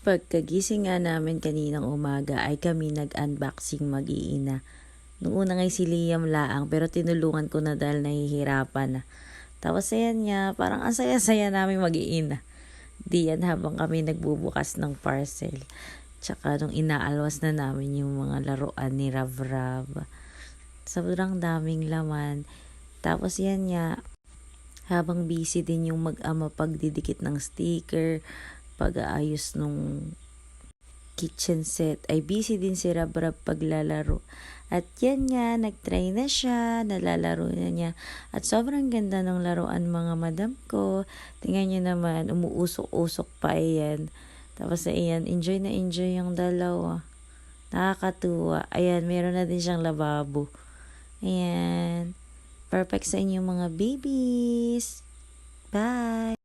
Pagkagising nga namin kaninang umaga ay kami nag-unboxing mag-iina. Nung una ngay si Liam laang pero tinulungan ko na dahil nahihirapan na. Tapos ayan nga, parang ang saya-saya namin mag-iina. Diyan habang kami nagbubukas ng parcel. Tsaka nung inaalwas na namin yung mga laruan ni Rav Rav. Sobrang daming laman. Tapos yan nga, habang busy din yung mag-ama pagdidikit ng sticker, pag-aayos nung kitchen set, ay busy din si Rabrab paglalaro. At yan nga, nagtry na siya, nalalaro na niya. At sobrang ganda ng laruan mga madam ko. Tingnan niyo naman, umuusok-usok pa yan. Tapos ayan, enjoy na enjoy yung dalawa. Nakakatuwa. Ayan, meron na din siyang lababo. Ayan. Perfect sa inyong mga babies. Bye!